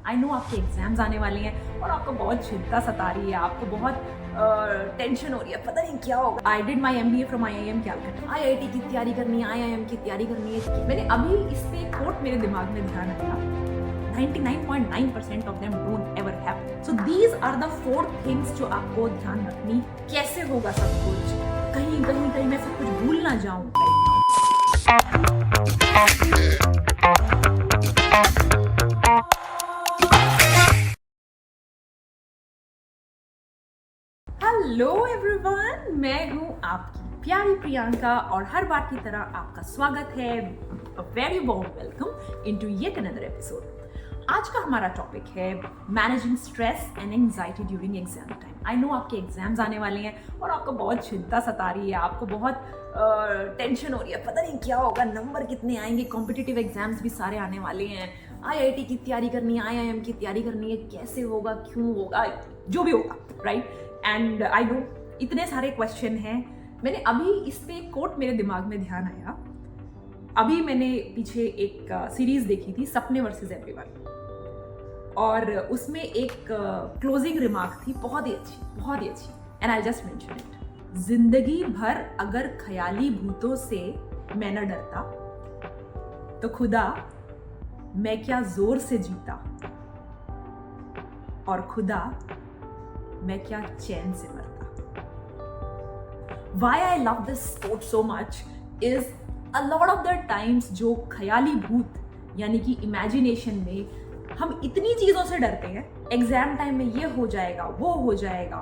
I know आपके exams आने वाले हैं और आपको बहुत चिंता सता रही है, आपको बहुत टेंशन हो रही है, पता नहीं क्या होगा। I did my MBA from IIM Calcutta. IIT की तैयारी करनी है, IIM की तैयारी करनी है। मैंने अभी इस पे एक कोट मेरे दिमाग में ध्यान आया, 99.9% of them don't ever happen. So these are the 4 things जो आपको ध्यान रखनी। कैसे होगा सब कुछ, कहीं मैं सब कुछ भूल ना जाऊं। हेलो एवरीवन, मैं हूं आपकी प्यारी प्रियंका और हर बार की तरह आपका स्वागत है, very warm welcome into yet another episode. आज का हमारा टॉपिक है managing stress and anxiety during exam time. I know आपके एग्जाम्स आने वाले हैं और आपको बहुत चिंता सता रही है, आपको बहुत टेंशन हो रही है, पता नहीं क्या होगा, नंबर कितने आएंगे, कॉम्पिटिटिव एग्जाम्स भी सारे आने वाले हैं, IIT की तैयारी करनी है, IIM की तैयारी करनी है, कैसे होगा, क्यों होगा, जो भी होगा, राइट। एंड आई नो इतने सारे क्वेश्चन हैं। मैंने अभी इस पे एक कोट मेरे दिमाग में ध्यान आया। अभी मैंने पीछे एक सीरीज देखी थी, सपने वर्सेस एवरीवन, और उसमें एक क्लोजिंग रिमार्क थी, बहुत ही अच्छी, and I just mention it. जिंदगी भर अगर ख्याली भूतों से मैं न डरता तो खुदा मैं क्या जोर से जीता, और खुदा मैं क्या चैन से मरता। Why I love this quote so much is a lot of the times जो ख्याली भूत यानी कि इमेजिनेशन में हम इतनी चीजों से डरते हैं, एग्जाम टाइम में ये हो जाएगा, वो हो जाएगा,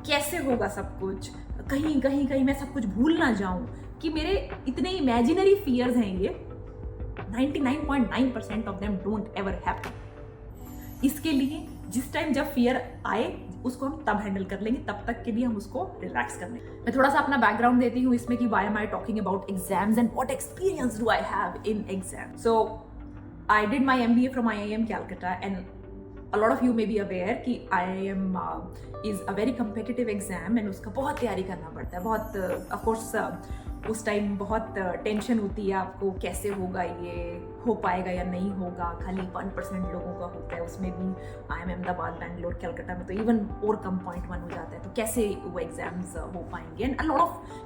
कैसे होगा सब कुछ, कहीं मैं सब कुछ भूल ना जाऊं, कि मेरे इतने इमेजिनरी फियर्स हैं ये, 99.9% of them don't ever happen. इसके लिए जिस टाइम जब फियर आए उसको हम तब हैंडल कर लेंगे, तब तक के लिए हम उसको रिलैक्स कर लेंगे। मैं थोड़ा सा अपना बैकग्राउंड देती हूँ इसमें कि why am I talking about exams and what experience do I have in exam. So I did my MBA from IIM Calcutta and a lot of you may be aware कि IIM is a very competitive exam and उसका बहुत तैयारी करना पड़ता है, बहुत of course उस time बहुत टेंशन होती है आपको, कैसे होगा, ये हो पाएगा या नहीं होगा। खाली 1% लोगों का होता है, उसमें भी IIM अहमदाबाद, बैंगलोर, कलकत्ता में तो इवन और कम 0.1 हो जाता है, तो कैसे वो एग्जाम्स हो पाएंगे, and a lot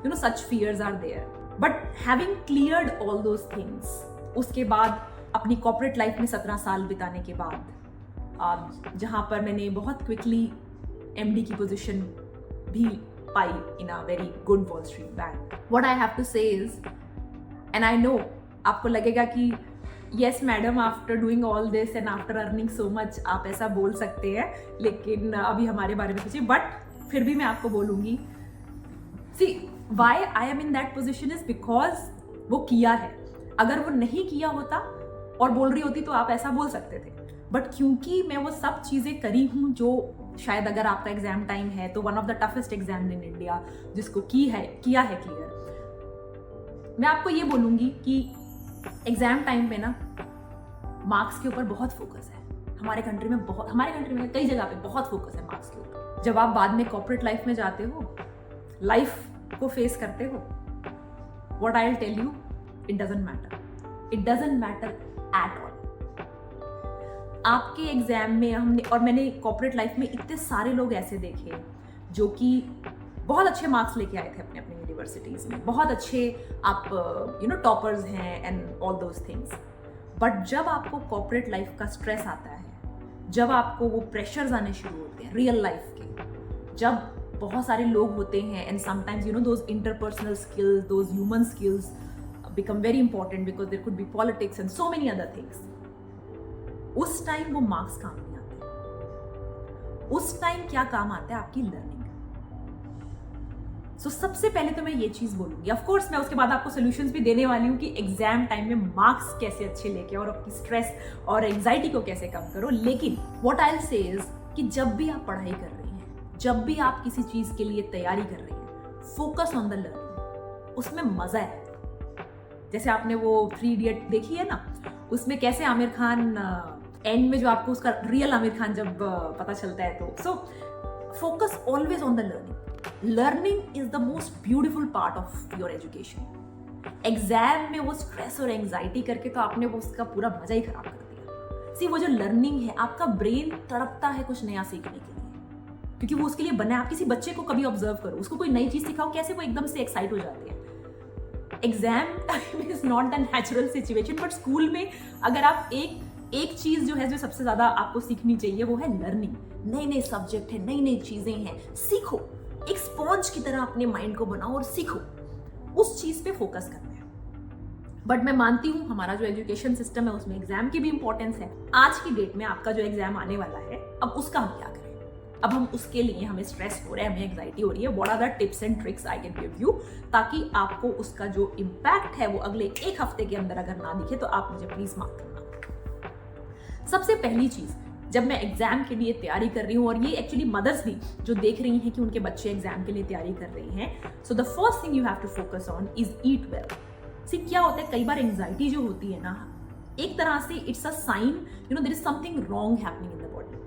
of such fears are there. But having cleared all those things, उसके बाद अपनी कॉर्पोरेट लाइफ में 17 साल बिताने के बाद जहाँ पर मैंने बहुत क्विकली MD की पोजीशन भी पाई in a very good Wall Street bank. What I have to say is, and I know आपको लगेगा कि yes madam, after doing all this and after earning so much आप ऐसा बोल सकते हैं, लेकिन अभी हमारे बारे में सोचिए। बट फिर भी मैं आपको बोलूंगी, see why I am in that position is because वो किया है। अगर वो नहीं किया होता और बोल रही होती तो आप ऐसा बोल सकते थे, बट क्योंकि मैं वो सब चीज़ें करी हूँ जो शायद अगर आपका एग्जाम टाइम है तो one of the toughest exam in India जिसको किया है क्लियर, मैं आपको ये बोलूँगी कि एग्जाम टाइम पे ना मार्क्स के ऊपर बहुत फोकस है। हमारे कंट्री में कई जगह पे बहुत फोकस है मार्क्स के ऊपर। जब आप बाद में कॉर्पोरेट लाइफ में जाते हो, लाइफ को फेस करते हो, what I will tell you, it doesn't matter at all. आपके एग्जाम में मैंने कॉर्पोरेट लाइफ में इतने सारे लोग ऐसे देखे जो कि बहुत अच्छे मार्क्स लेके आए थे अपने अपने यूनिवर्सिटीज़ में, बहुत अच्छे आप टॉपर्स हैं and all those things. But जब आपको कॉर्पोरेट लाइफ का स्ट्रेस आता है, जब आपको वो प्रेशर्स आने शुरू होते हैं रियल लाइफ के, जब बहुत सारे लोग होते हैं and sometimes those interpersonal skills, those human skills become very important because there could be politics and so many other things, उस टाइम वो मार्क्स काम नहीं आते। उस टाइम क्या काम आता है, आपकी लर्निंग। सो सबसे पहले तो मैं ये चीज बोलूंगी, ऑफ कोर्स मैं उसके बाद आपको सॉल्यूशंस भी देने वाली हूँ कि एग्जाम टाइम में मार्क्स कैसे अच्छे लेके और आपकी स्ट्रेस और एंजाइटी को कैसे कम करो। लेकिन what I will say is कि जब भी आप पढ़ाई कर रही हैं, जब भी आप किसी चीज के लिए तैयारी कर रही हैं, फोकस ऑन द लर्निंग, उसमें मजा है। जैसे आपने वो 3 इडियट देखी है ना, उसमें कैसे आमिर खान एंड में जो आपको उसका रियल आमिर खान जब पता चलता है, तो so focus always on the learning. Learning is the most beautiful part of your education. Exam में वो स्ट्रेस और एंजाइटी करके तो आपने वो उसका पूरा मजा ही खराब कर दिया। सी वो जो लर्निंग है, आपका ब्रेन तड़पता है कुछ नया सीखने के लिए, क्योंकि वो उसके लिए बना है। आप किसी बच्चे को कभी ऑब्जर्व करो, उसको कोई नई चीज सिखाओ, कैसे वो एकदम से एक्साइट हो जाते हैं। Exam is not the natural situation, but school में अगर आप एक चीज जो है, जो सबसे ज्यादा आपको सीखनी चाहिए, वो है लर्निंग। नए नए सब्जेक्ट है, नई नई चीजें हैं, सीखो। एक स्पॉन्ज की तरह अपने माइंड को बनाओ और सीखो, उस चीज पे फोकस करना है। बट मैं मानती हूँ हमारा जो एजुकेशन सिस्टम है उसमें एग्जाम की भी इंपॉर्टेंस है। आज की डेट में आपका जो एग्जाम आने वाला है, अब उसका हम क्या करें? अब हम उसके लिए, हमें स्ट्रेस हो रहा है, हमें एंग्जाइटी हो रही है, what are the tips and tricks I can give you, ताकि आपको उसका जो इम्पैक्ट है वो अगले एक हफ्ते के अंदर अगर ना दिखे तो आप मुझे प्लीज मार्क करना। सबसे पहली चीज, जब मैं एग्जाम के लिए तैयारी कर रही हूँ, और ये एक्चुअली मदर्स भी जो देख रही हैं कि उनके बच्चे एग्जाम के लिए तैयारी कर रहे हैं, so the first thing you have to focus on is eat well. See क्या होता है, कई बार एंग्जाइटी जो होती है ना, एक तरह से it's a sign, there is something wrong happening in the body,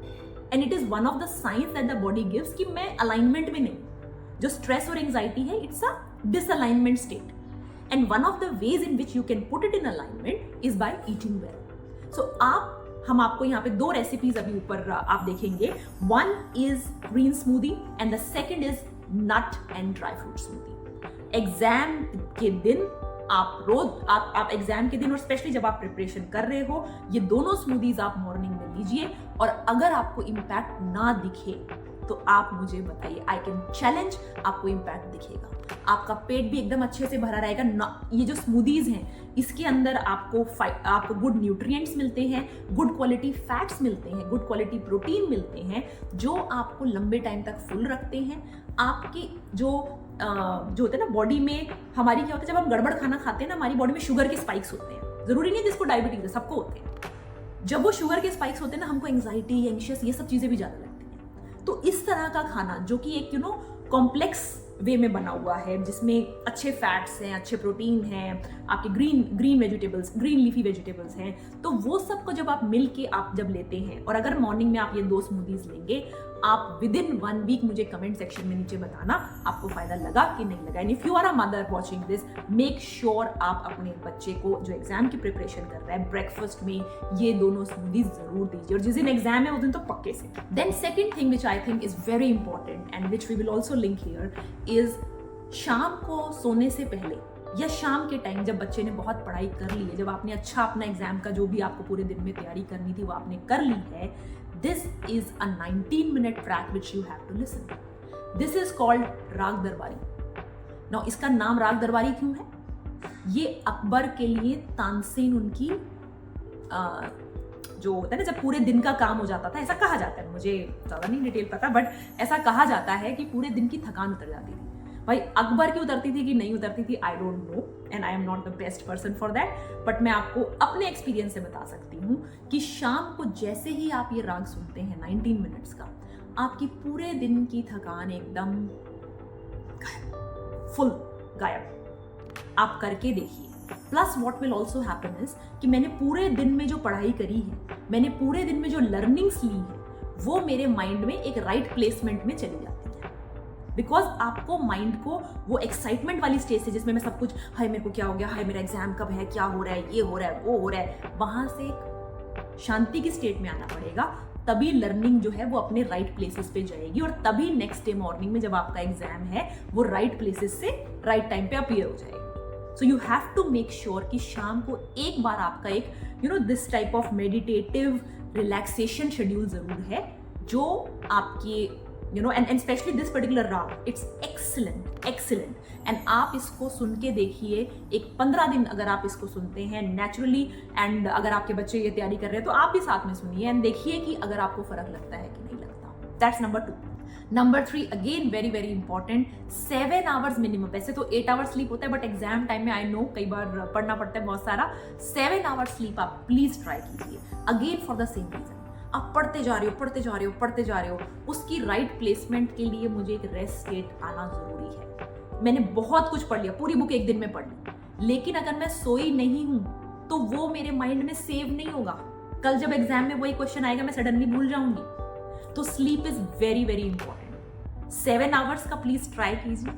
and it is one of the signs that the body gives कि मैं अलाइनमेंट में नहीं। जो स्ट्रेस और एंग्जाइटी है, it's a disalignment state, and one of the ways in which you can put it in alignment is by eating well. So हम आपको यहाँ पे 2 रेसिपीज अभी ऊपर आप देखेंगे। One is green smoothie and the second is nut and dry fruit smoothie. Exam के दिन आप एग्जाम के दिन, और स्पेशली जब आप प्रिपरेशन कर रहे हो, ये दोनों स्मूदीज आप मॉर्निंग में लीजिए, और अगर आपको इम्पैक्ट ना दिखे तो आप मुझे बताइए, आई कैन चैलेंज, आपको इम्पैक्ट दिखेगा। आपका पेट भी एकदम अच्छे से भरा रहेगा। ये जो स्मूदीज हैं, इसके अंदर आपको गुड न्यूट्रिएंट्स मिलते हैं, गुड क्वालिटी फैट्स मिलते हैं, गुड क्वालिटी प्रोटीन मिलते हैं, जो आपको लंबे टाइम तक फुल रखते हैं। आपकी जो होता है ना बॉडी में, हमारी क्या होता है, जब हम गड़बड़ खाना खाते हैं ना, हमारी बॉडी में शुगर के स्पाइक्स होते हैं। जरूरी नहीं जिसको डायबिटीज है, सबको होते हैं। जब वो शुगर के स्पाइक्स होते हैं ना, हमको एंग्जाइटी, एंशियस, ये सब चीजें भी ज्यादा लगती हैं। तो इस तरह का खाना, जो कि एक कॉम्प्लेक्स वे में बना हुआ है, जिसमें अच्छे फैट्स हैं, अच्छे प्रोटीन हैं, आपके green vegetables, green leafy vegetables हैं, तो वो सब को जब आप मिल के आप जब लेते हैं, और अगर मॉर्निंग में आप ये 2 स्मूदीज लेंगे, आप विदिन 1 वीक मुझे कमेंट सेक्शन में नीचे बताना आपको फायदा लगा कि नहीं लगा। And if you are a mother watching this, make sure आप अपने बच्चे को जो एग्जाम की प्रिपरेशन कर रहा है, ब्रेकफास्ट में ये दोनों स्मूदीज जरूर दीजिए, और जिस दिन एग्जाम है उस दिन तो पक्के से। Then second thing which I think is very important and which we will also link here is, शाम को सोने से पहले या शाम के टाइम जब बच्चे ने बहुत पढ़ाई कर ली है, जब आपने अच्छा अपना एग्जाम का जो भी आपको पूरे दिन में तैयारी करनी थी वो आपने कर ली है, this is a 19-minute track which you have to listen. This is called राग दरबारी. Now इसका नाम राग दरबारी क्यों है? ये अकबर के लिए तानसेन उनकी जो होता है ना, जब पूरे दिन का काम हो जाता था, ऐसा कहा जाता है, मुझे ज्यादा नहीं डिटेल पता, बट ऐसा कहा जाता है कि पूरे दिन की थकान उतर जाती थी। भाई अकबर की उतरती थी कि नहीं उतरती थी, I don't know, and I am not the best person for that, but मैं आपको अपने एक्सपीरियंस से बता सकती हूँ कि शाम को जैसे ही आप ये राग सुनते हैं 19 मिनट्स का, आपकी पूरे दिन की थकान एकदम फुल गायब। आप करके देखिए। Plus what will also happen is कि मैंने पूरे दिन में जो पढ़ाई करी है, मैंने पूरे दिन में जो लर्निंग्स ली है, वो मेरे माइंड में एक राइट प्लेसमेंट में चली जाती है। बिकॉज आपको माइंड को वो एक्साइटमेंट वाली स्टेज से, जिसमें मैं सब कुछ, हाय मेरे को क्या हो गया, हाय मेरा एग्जाम कब है, क्या हो रहा है, ये हो रहा है, वो हो रहा है, वहां से शांति की स्टेट में आना पड़ेगा। तभी लर्निंग जो है वो अपने राइट प्लेसेस पे जाएगी, और तभी नेक्स्ट डे मॉर्निंग में जब आपका एग्जाम है वो राइट प्लेसेस से राइट टाइम पे अपीयर हो जाएगी। So you have to make sure कि शाम को एक बार आपका एक this type of meditative relaxation schedule जरूर है, जो आपके and especially this particular rag, it's excellent, and आप इसको सुन के देखिए, एक 15 दिन अगर आप इसको सुनते हैं नेचुरली, एंड अगर आपके बच्चे ये तैयारी कर रहे हैं तो आप भी साथ में सुनिए एंड देखिए कि अगर आपको फर्क लगता है कि नहीं लगता। That's number 2। Number 3 again very very important, 7 hours minimum. वैसे तो 8 आवर्स स्लीप होता है, बट एग्जाम टाइम में आई नो कई बार पढ़ना पड़ता है बहुत सारा। 7 आवर्स स्लीप आप प्लीज ट्राई कीजिए, again for the same reason. आप पढ़ते जा रहे हो, उसकी राइट प्लेसमेंट के लिए मुझे एक रेस्ट स्टेट आना जरूरी है। मैंने बहुत कुछ पढ़ लिया, पूरी बुक एक दिन में पढ़ ली, लेकिन अगर मैं सोई नहीं हूं तो वो मेरे माइंड में सेव नहीं होगा। कल जब एग्जाम में वही क्वेश्चन आएगा मैं सडनली भूल जाऊंगी। तो sleep is very very important. 7 hours का प्लीज ट्राई कीजिए।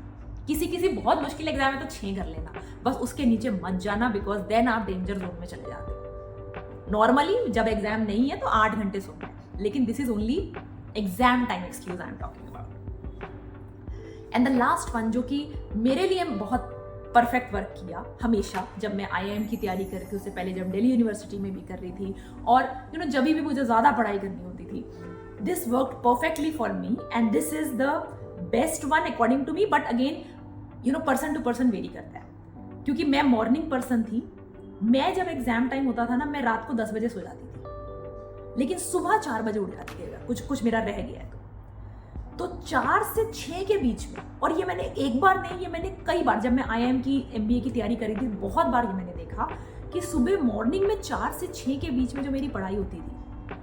किसी बहुत मुश्किल एग्जाम है तो 6 कर लेना, बस उसके नीचे मत जाना, बिकॉज देन आप डेंजर जोन में चले जाते हो। नॉर्मली जब एग्जाम नहीं है तो 8 घंटे सोना है, लेकिन this is only exam time excuse I am talking about. And the last one जो कि मेरे लिए बहुत परफेक्ट वर्क किया हमेशा, जब मैं IIM की तैयारी कर रही थी, उससे पहले जब दिल्ली यूनिवर्सिटी में भी कर रही थी, और जब भी मुझे ज़्यादा पढ़ाई करनी होती थी, this work perfectly for me and this is the best one according to me. But again person to person vary करता है, क्योंकि मैं मॉर्निंग पर्सन थी। मैं जब एग्जाम टाइम होता था ना, मैं रात को 10 बजे सो जाती थी, लेकिन सुबह 4 बजे उठ जाती थी, कुछ मेरा रह गया है तो 4 से 6 के बीच में। और ये मैंने एक बार नहीं, ये मैंने कई बार, जब मैं IIM की MBA की तैयारी करी थी, बहुत बार ये मैंने देखा कि सुबह मॉर्निंग में 4 से 6 के बीच में जो मेरी पढ़ाई होती थी,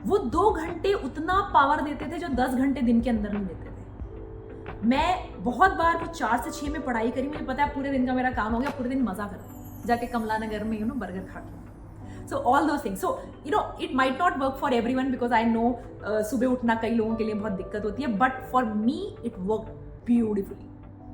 वो 2 घंटे उतना पावर देते थे जो 10 घंटे दिन के अंदर नहीं देते थे। मैं बहुत बार वो 4 से 6 में पढ़ाई करी, मुझे पता है पूरे दिन का मेरा काम हो गया, पूरे दिन मजा कर जाके कमला नगर में बर्गर खा के। So all those things. So it might not work for everyone because I know सुबह उठना कई लोगों के लिए बहुत दिक्कत होती है, but for me it worked beautifully.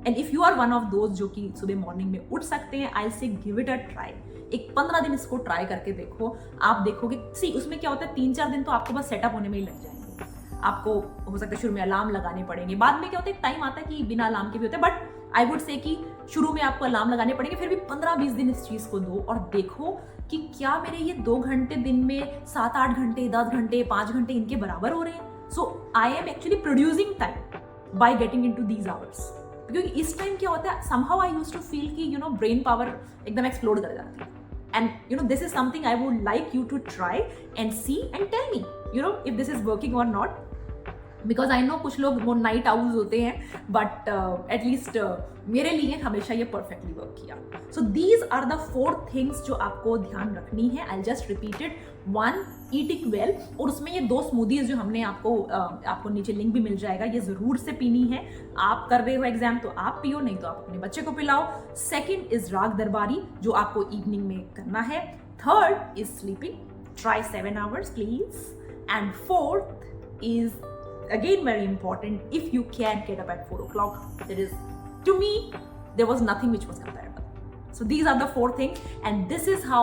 And if you are one of those जो कि सुबह मॉर्निंग में उठ सकते हैं, I'll say give it a try. एक 15 दिन इसको ट्राई करके देखो, आप देखोगे। सी उसमें क्या होता है, 3-4 दिन तो आपको बस सेटअप होने में ही लग जाएंगे। आपको हो सकता है शुरू में अलार्म लगाने पड़ेंगे, बाद में क्या होता है, एक टाइम आता है कि बिना अलार्म के भी होता है, बट आई वुड से कि शुरू में आपको अलार्म लगाने पड़ेंगे, फिर भी 15-20 दिन इस चीज को दो और देखो कि क्या मेरे ये 2 घंटे दिन में 7-8 घंटे, 10 घंटे, 5 घंटे इनके बराबर हो रहे हैं। So I am actually producing time by getting into these hours. क्योंकि इस टाइम क्या होता है, somehow I used to feel कि ब्रेन पावर एकदम एक्सप्लोड कर जाती है। And this is something I would like you to try and see and tell me if this is working or not. Because I know कुछ लोग वो night owls होते हैं, बट एटलीस्ट मेरे लिए हमेशा ये परफेक्टली वर्क किया। So these are the 4 things जो आपको ध्यान रखनी है। I just repeated. 1, eating well, और उसमें ये 2 स्मूदीज जो हमने आपको नीचे लिंक भी मिल जाएगा, ये जरूर से पीनी है। आप कर रहे हो एग्जाम तो आप पियो, नहीं तो आप अपने बच्चे को पिलाओ। 2nd इज राग दरबारी, जो आपको इवनिंग में करना है। 3rd is sleeping, try 7 hours please. And 4th is again very important, if you can get up at 4 o'clock. To me, there was nothing which was comparable. So these are the 4 things, and this is how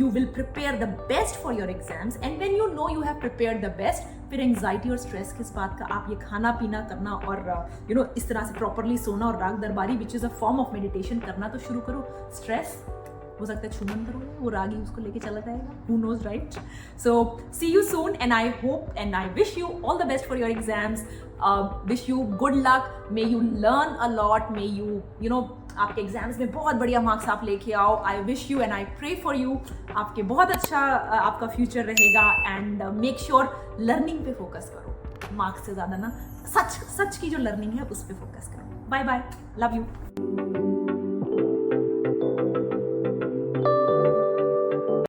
you will prepare the best for your exams. And when you know you have prepared the best, फिर anxiety और stress किस बात का, आप ये खाना पीना करना और इस तरह से properly सोना और राग दरबारी which is a form of meditation करना तो शुरू करो। Stress हो सकता है छूमंतर हो, वो रागी उसको लेके चला जाएगा, who knows, right? So see you soon, and I hope and I wish you all the best for your exams. Wish you good luck. May you learn a lot. May you आपके exams में बहुत बढ़िया marks आप लेके आओ। I wish you and I pray for you, आपके बहुत अच्छा आपका फ्यूचर रहेगा। एंड मेक श्योर लर्निंग पे फोकस करो, मार्क्स से ज़्यादा ना, सच की जो लर्निंग है उस पर फोकस करो। Bye bye, love you.